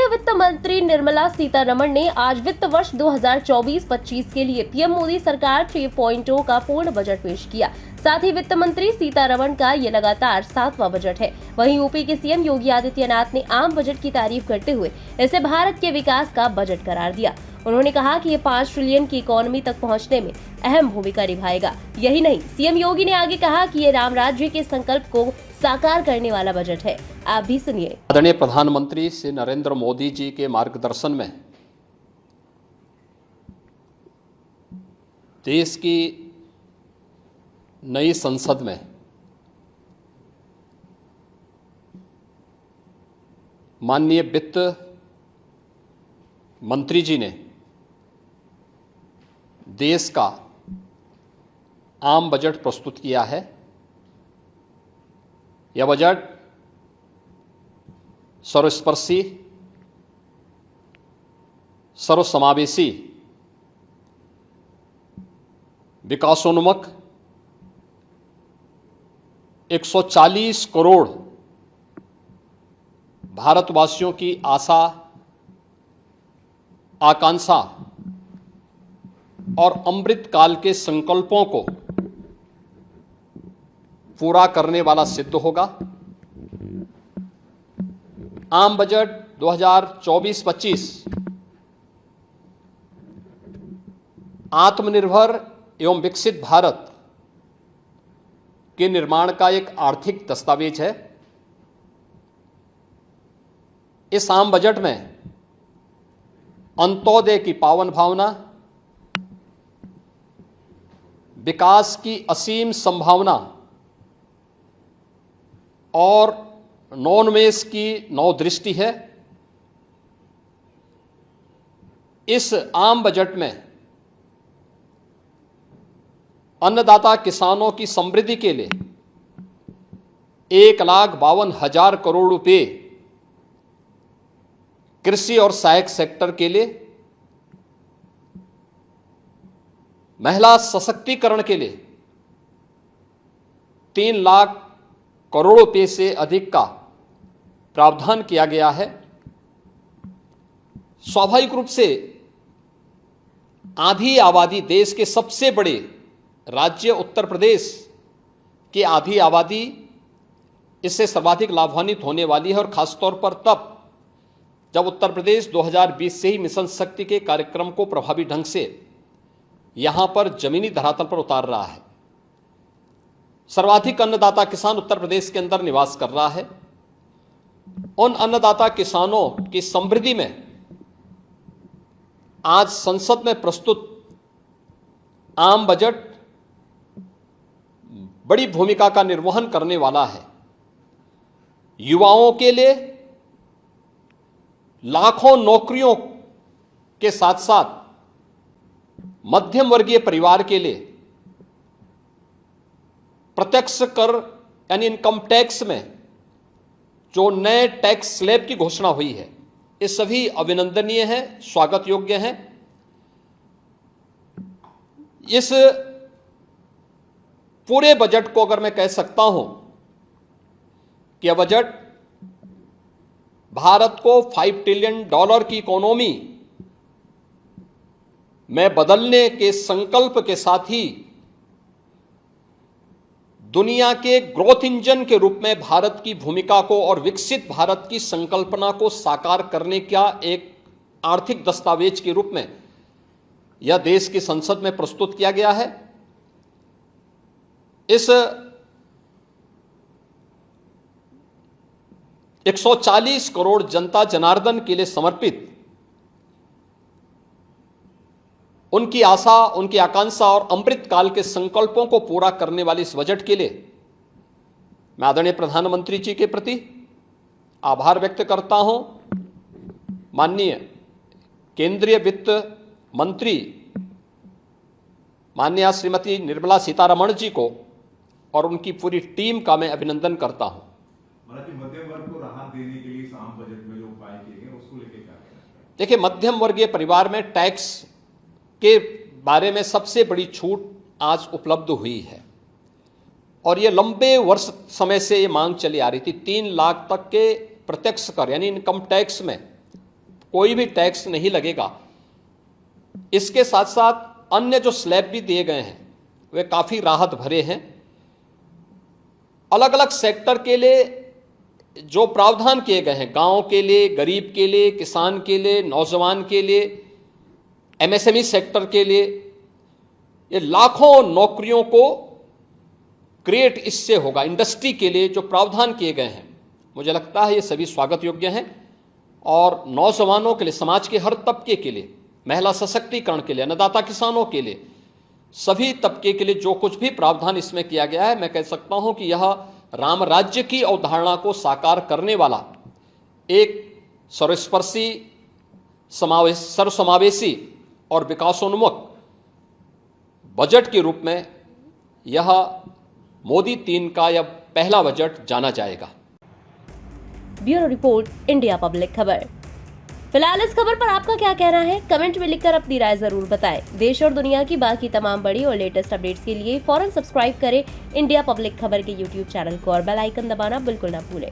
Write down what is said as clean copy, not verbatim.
केंद्रीय वित्त मंत्री निर्मला सीतारमण ने आज वित्त वर्ष 2024-25 के लिए पीएम मोदी सरकार 3.0 का पूर्ण बजट पेश किया। साथ ही वित्त मंत्री सीतारमण का ये लगातार 7वां बजट है। वहीं यूपी के सीएम योगी आदित्यनाथ ने आम बजट की तारीफ करते हुए इसे भारत के विकास का बजट करार दिया। उन्होंने कहा कि ये 5 ट्रिलियन की इकोनॉमी तक पहुंचने में अहम भूमिका निभाएगा। यही नहीं, सीएम योगी ने आगे कहा कि ये राम राज्य के संकल्प को साकार करने वाला बजट है। आप भी सुनिए। आदरणीय प्रधानमंत्री श्री नरेंद्र मोदी जी के मार्गदर्शन में देश की नई संसद में माननीय वित्त मंत्री जी ने देश का आम बजट प्रस्तुत किया है। यह बजट सर्वस्पर्शी, सर्वसमावेशी, विकासोन्मुख 140 करोड़ भारतवासियों की आशा, आकांक्षा और अमृत काल के संकल्पों को पूरा करने वाला सिद्ध होगा। आम बजट 2024-25 आत्मनिर्भर एवं विकसित भारत के निर्माण का एक आर्थिक दस्तावेज है। इस आम बजट में अंत्योदय की पावन भावना, विकास की असीम संभावना और नवोन्मेष की नवदृष्टि है। इस आम बजट में अन्नदाता किसानों की समृद्धि के लिए 1,52,000 करोड़ रुपए, कृषि और सहायक सेक्टर के लिए, महिला सशक्तिकरण के लिए 3 लाख करोड़ रुपए से अधिक का प्रावधान किया गया है। स्वाभाविक रूप से आधी आबादी, देश के सबसे बड़े राज्य उत्तर प्रदेश की आधी आबादी इससे सर्वाधिक लाभान्वित होने वाली है, और खासतौर पर तब जब उत्तर प्रदेश 2020 से ही मिशन शक्ति के कार्यक्रम को प्रभावी ढंग से यहां पर जमीनी धरातल पर उतार रहा है। सर्वाधिक अन्नदाता किसान उत्तर प्रदेश के अंदर निवास कर रहा है। उन अन्नदाता किसानों की समृद्धि में आज संसद में प्रस्तुत आम बजट बड़ी भूमिका का निर्वहन करने वाला है। युवाओं के लिए लाखों नौकरियों के साथ साथ मध्यम वर्गीय परिवार के लिए प्रत्यक्ष कर यानी इनकम टैक्स में जो नए टैक्स स्लैब की घोषणा हुई है, ये सभी अभिनंदनीय है, स्वागत योग्य है। इस पूरे बजट को अगर मैं कह सकता हूं कि यह बजट भारत को $5 ट्रिलियन की इकोनॉमी में बदलने के संकल्प के साथ ही दुनिया के ग्रोथ इंजन के रूप में भारत की भूमिका को और विकसित भारत की संकल्पना को साकार करने का एक आर्थिक दस्तावेज के रूप में यह देश की संसद में प्रस्तुत किया गया है। इस 140 करोड़ जनता जनार्दन के लिए समर्पित उनकी आशा, उनकी आकांक्षा और अमृत काल के संकल्पों को पूरा करने वाले इस बजट के लिए मैं आदरणीय प्रधानमंत्री जी के प्रति आभार व्यक्त करता हूं। माननीय केंद्रीय वित्त मंत्री माननीय श्रीमती निर्मला सीतारमण जी को और उनकी पूरी टीम का मैं अभिनंदन करता हूं। मध्यम वर्ग को राहत देने के लिए इस आम बजट में जो उपाय किए गए उसको लेकर क्या कहना है? देखिए, मध्यम वर्गीय परिवार में टैक्स के बारे में सबसे बड़ी छूट आज उपलब्ध हुई है और ये लंबे वर्ष समय से ये मांग चली आ रही थी। 3 लाख तक के प्रत्यक्ष कर यानी इनकम टैक्स में कोई भी टैक्स नहीं लगेगा। इसके साथ साथ अन्य जो स्लैब भी दिए गए हैं वे काफी राहत भरे हैं। अलग अलग सेक्टर के लिए जो प्रावधान किए गए हैं, गांव के लिए, गरीब के लिए, किसान के लिए, नौजवान के लिए, एमएसएमई सेक्टर के लिए, ये लाखों नौकरियों को क्रिएट इससे होगा। इंडस्ट्री के लिए जो प्रावधान किए गए हैं, मुझे लगता है ये सभी स्वागत योग्य हैं। और नौजवानों के लिए, समाज के हर तबके के लिए, महिला सशक्तिकरण के लिए, अन्नदाता किसानों के लिए, सभी तबके के लिए जो कुछ भी प्रावधान इसमें किया गया है, मैं कह सकता हूं कि यह राम राज्य की अवधारणा को साकार करने वाला एक सर्वस्पर्शी, सर्वसमावेशी और विकासोन्मुख बजट के रूप में यह मोदी 3 का यह पहला बजट जाना जाएगा। ब्यूरो रिपोर्ट, इंडिया पब्लिक खबर। फिलहाल इस खबर पर आपका क्या कहना है, कमेंट में लिखकर अपनी राय जरूर बताएं। देश और दुनिया की बाकी तमाम बड़ी और लेटेस्ट अपडेट्स के लिए फौरन सब्सक्राइब करें इंडिया पब्लिक खबर के YouTube चैनल को और बेल आइकन दबाना बिल्कुल ना भूलें।